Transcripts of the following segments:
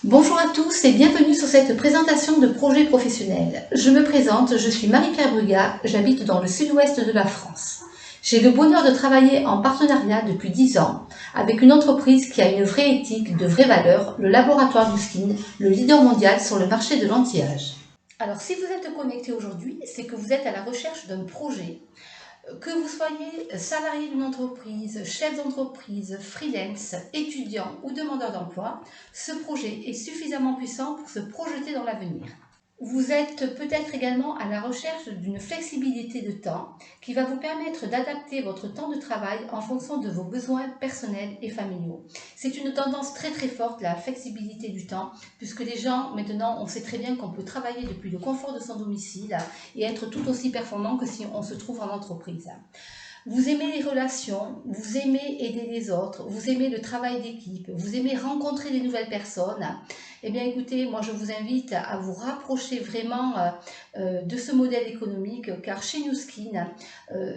Bonjour à tous et bienvenue sur cette présentation de projet professionnel. Je me présente, je suis Marie-Pierre Brugat, j'habite dans le sud-ouest de la France. J'ai le bonheur de travailler en partenariat depuis 10 ans avec une entreprise qui a une vraie éthique, de vraies valeurs, le laboratoire Nuskin, le leader mondial sur le marché de l'anti-âge. Alors si vous êtes connecté aujourd'hui, c'est que vous êtes à la recherche d'un projet. Que vous soyez salarié d'une entreprise, chef d'entreprise, freelance, étudiant ou demandeur d'emploi, ce projet est suffisamment puissant pour se projeter dans l'avenir. Vous êtes peut-être également à la recherche d'une flexibilité de temps qui va vous permettre d'adapter votre temps de travail en fonction de vos besoins personnels et familiaux. C'est une tendance très très forte, la flexibilité du temps, puisque les gens, maintenant, on sait très bien qu'on peut travailler depuis le confort de son domicile et être tout aussi performant que si on se trouve en entreprise. Vous aimez les relations, vous aimez aider les autres, vous aimez le travail d'équipe, vous aimez rencontrer des nouvelles personnes. Eh bien écoutez, moi je vous invite à vous rapprocher vraiment de ce modèle économique, car chez Nuskin,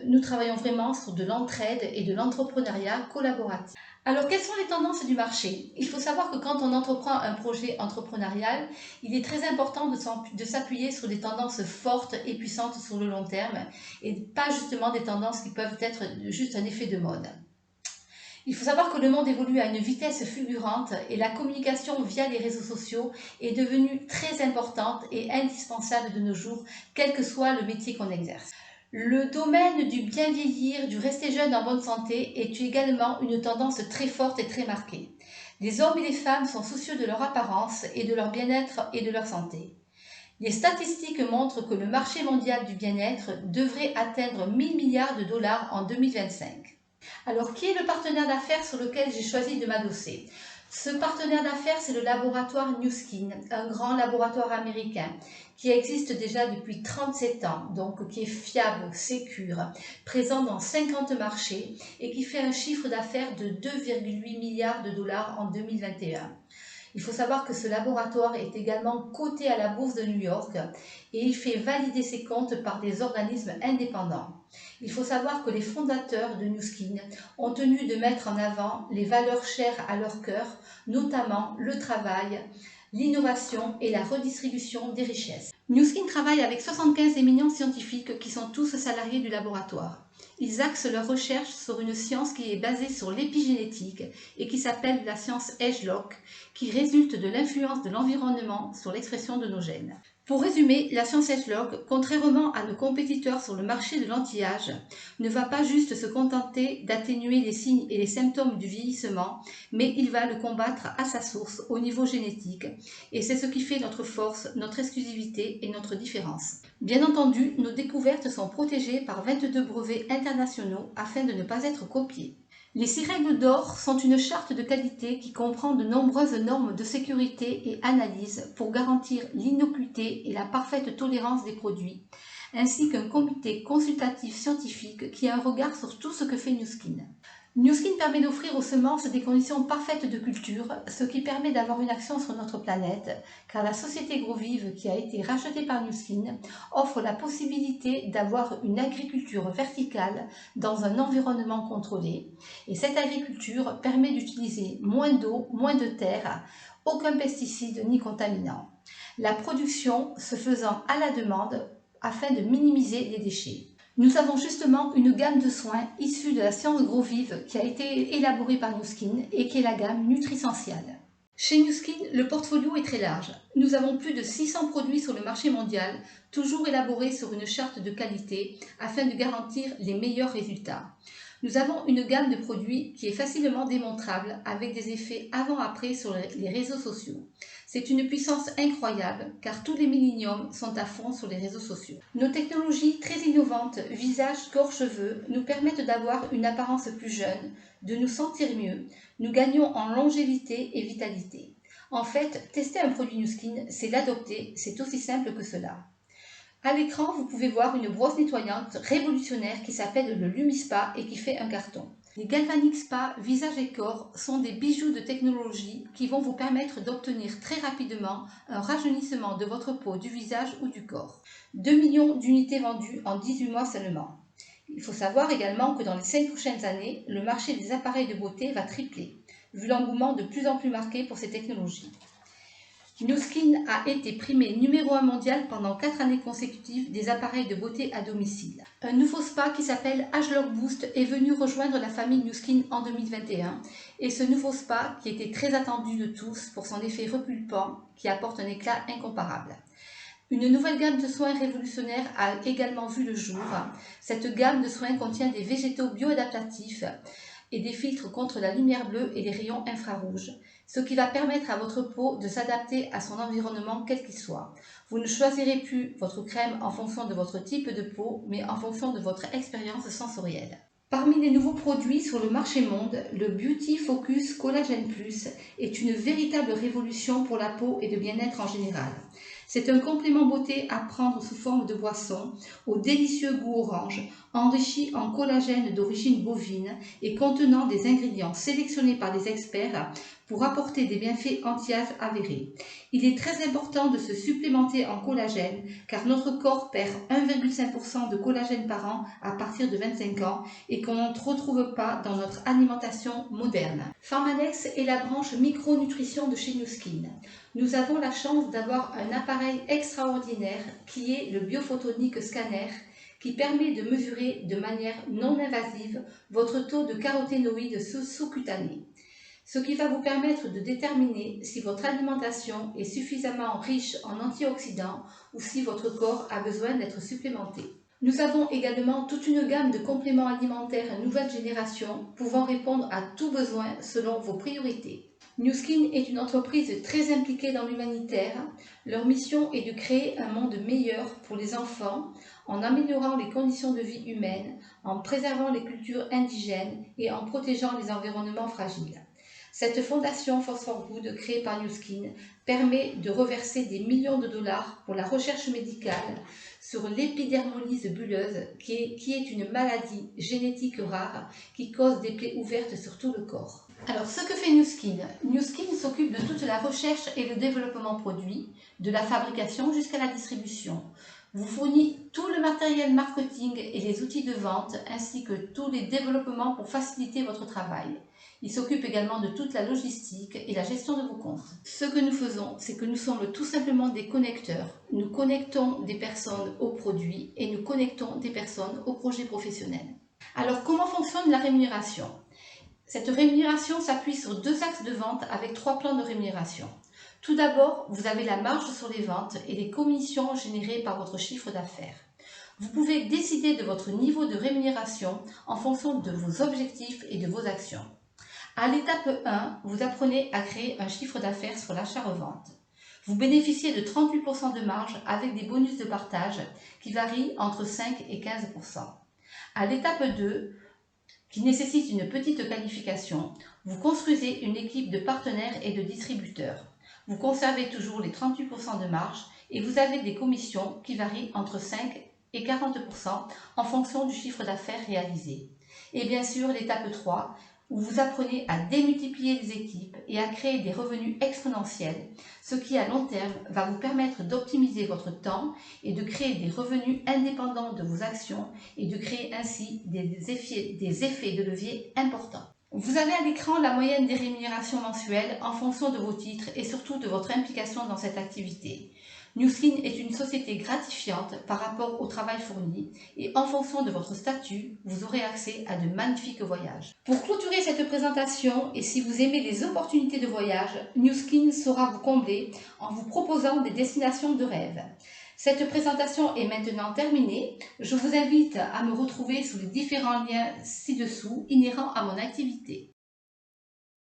nous travaillons vraiment sur de l'entraide et de l'entrepreneuriat collaboratif. Alors, quelles sont les tendances du marché? Il faut savoir que quand on entreprend un projet entrepreneurial, il est très important de s'appuyer sur des tendances fortes et puissantes sur le long terme et pas justement des tendances qui peuvent être juste un effet de mode. Il faut savoir que le monde évolue à une vitesse fulgurante et la communication via les réseaux sociaux est devenue très importante et indispensable de nos jours, quel que soit le métier qu'on exerce. Le domaine du bien vieillir, du rester jeune en bonne santé est également une tendance très forte et très marquée. Les hommes et les femmes sont soucieux de leur apparence et de leur bien-être et de leur santé. Les statistiques montrent que le marché mondial du bien-être devrait atteindre 1000 milliards de dollars en 2025. Alors, qui est le partenaire d'affaires sur lequel j'ai choisi de m'adosser? Ce partenaire d'affaires, c'est le laboratoire Nuskin, un grand laboratoire américain qui existe déjà depuis 37 ans, donc qui est fiable, sécure, présent dans 50 marchés et qui fait un chiffre d'affaires de 2,8 milliards de dollars en 2021. Il faut savoir que ce laboratoire est également coté à la bourse de New York et il fait valider ses comptes par des organismes indépendants. Il faut savoir que les fondateurs de Nuskin ont tenu de mettre en avant les valeurs chères à leur cœur, notamment le travail, l'innovation et la redistribution des richesses. Nuskin travaille avec 75 éminents scientifiques qui sont tous salariés du laboratoire. Ils axent leurs recherches sur une science qui est basée sur l'épigénétique et qui s'appelle la science Edgelock, qui résulte de l'influence de l'environnement sur l'expression de nos gènes. Pour résumer, la science Edgelock, contrairement à nos compétiteurs sur le marché de l'anti-âge, ne va pas juste se contenter d'atténuer les signes et les symptômes du vieillissement, mais il va le combattre à sa source, au niveau génétique, et c'est ce qui fait notre force, notre exclusivité et notre différence. Bien entendu, nos découvertes sont protégées par 22 brevets internationaux afin de ne pas être copiées. Les 6 règles d'or sont une charte de qualité qui comprend de nombreuses normes de sécurité et analyse pour garantir l'innocuité et la parfaite tolérance des produits, ainsi qu'un comité consultatif scientifique qui a un regard sur tout ce que fait Nuskin. Nuskin permet d'offrir aux semences des conditions parfaites de culture, ce qui permet d'avoir une action sur notre planète, car la société Grovive, qui a été rachetée par Nuskin, offre la possibilité d'avoir une agriculture verticale dans un environnement contrôlé. Et cette agriculture permet d'utiliser moins d'eau, moins de terre, aucun pesticide ni contaminant. La production se faisant à la demande afin de minimiser les déchets. Nous avons justement une gamme de soins issue de la science Grovive qui a été élaborée par Nuskin et qui est la gamme Nutrisentiale. Chez Nuskin, le portfolio est très large. Nous avons plus de 600 produits sur le marché mondial, toujours élaborés sur une charte de qualité afin de garantir les meilleurs résultats. Nous avons une gamme de produits qui est facilement démontrable avec des effets avant-après sur les réseaux sociaux. C'est une puissance incroyable car tous les milléniums sont à fond sur les réseaux sociaux. Nos technologies très innovantes, visage, corps, cheveux, nous permettent d'avoir une apparence plus jeune, de nous sentir mieux. Nous gagnons en longévité et vitalité. En fait, tester un produit Nuskin, c'est l'adopter, c'est aussi simple que cela. À l'écran, vous pouvez voir une brosse nettoyante révolutionnaire qui s'appelle le Lumispa et qui fait un carton. Les Galvanic Spa Visage et Corps sont des bijoux de technologie qui vont vous permettre d'obtenir très rapidement un rajeunissement de votre peau, du visage ou du corps. 2 millions d'unités vendues en 18 mois seulement. Il faut savoir également que dans les 5 prochaines années, le marché des appareils de beauté va tripler, vu l'engouement de plus en plus marqué pour ces technologies. Nu Skin a été primé numéro 1 mondial pendant 4 années consécutives des appareils de beauté à domicile. Un nouveau spa qui s'appelle ageLOC Boost est venu rejoindre la famille Nu Skin en 2021 et ce nouveau spa qui était très attendu de tous pour son effet repulpant qui apporte un éclat incomparable. Une nouvelle gamme de soins révolutionnaires a également vu le jour. Cette gamme de soins contient des végétaux bioadaptatifs et des filtres contre la lumière bleue et les rayons infrarouges, ce qui va permettre à votre peau de s'adapter à son environnement quel qu'il soit. Vous ne choisirez plus votre crème en fonction de votre type de peau, mais en fonction de votre expérience sensorielle. Parmi les nouveaux produits sur le marché monde, le Beauty Focus Collagen Plus est une véritable révolution pour la peau et le bien-être en général. C'est un complément beauté à prendre sous forme de boisson, au délicieux goût orange, enrichi en collagène d'origine bovine et contenant des ingrédients sélectionnés par les experts pour apporter des bienfaits anti-âge avérés. Il est très important de se supplémenter en collagène car notre corps perd 1,5% de collagène par an à partir de 25 ans et qu'on ne retrouve pas dans notre alimentation moderne. Pharmanex est la branche micronutrition de chez Nu Skin. Nous avons la chance d'avoir un appareil extraordinaire qui est le Biophotonic Scanner qui permet de mesurer de manière non invasive votre taux de caroténoïdes sous-cutanés, ce qui va vous permettre de déterminer si votre alimentation est suffisamment riche en antioxydants ou si votre corps a besoin d'être supplémenté. Nous avons également toute une gamme de compléments alimentaires nouvelle génération pouvant répondre à tout besoin selon vos priorités. Nu Skin est une entreprise très impliquée dans l'humanitaire. Leur mission est de créer un monde meilleur pour les enfants en améliorant les conditions de vie humaines, en préservant les cultures indigènes et en protégeant les environnements fragiles. Cette fondation Phosphore Good créée par Nu Skin permet de reverser des millions de dollars pour la recherche médicale sur l'épidermolyse bulleuse qui est une maladie génétique rare qui cause des plaies ouvertes sur tout le corps. Alors ce que fait Nu Skin? Nu Skin s'occupe de toute la recherche et le développement produit, de la fabrication jusqu'à la distribution. Vous fournit tout le matériel marketing et les outils de vente ainsi que tous les développements pour faciliter votre travail. Il s'occupe également de toute la logistique et la gestion de vos comptes. Ce que nous faisons, c'est que nous sommes tout simplement des connecteurs. Nous connectons des personnes aux produits et nous connectons des personnes aux projets professionnels. Alors comment fonctionne la rémunération? Cette rémunération s'appuie sur 2 axes de vente avec 3 plans de rémunération. Tout d'abord, vous avez la marge sur les ventes et les commissions générées par votre chiffre d'affaires. Vous pouvez décider de votre niveau de rémunération en fonction de vos objectifs et de vos actions. À l'étape 1, vous apprenez à créer un chiffre d'affaires sur l'achat-revente. Vous bénéficiez de 38% de marge avec des bonus de partage qui varient entre 5 et 15%. À l'étape 2, qui nécessite une petite qualification, vous construisez une équipe de partenaires et de distributeurs. Vous conservez toujours les 38% de marge et vous avez des commissions qui varient entre 5 et 40% en fonction du chiffre d'affaires réalisé. Et bien sûr, l'étape 3, où vous apprenez à démultiplier les équipes et à créer des revenus exponentiels, ce qui à long terme va vous permettre d'optimiser votre temps et de créer des revenus indépendants de vos actions et de créer ainsi des effets de levier importants. Vous avez à l'écran la moyenne des rémunérations mensuelles en fonction de vos titres et surtout de votre implication dans cette activité. Nu Skin est une société gratifiante par rapport au travail fourni et en fonction de votre statut, vous aurez accès à de magnifiques voyages. Pour clôturer cette présentation et si vous aimez les opportunités de voyage, Nu Skin saura vous combler en vous proposant des destinations de rêve. Cette présentation est maintenant terminée. Je vous invite à me retrouver sous les différents liens ci-dessous inhérents à mon activité.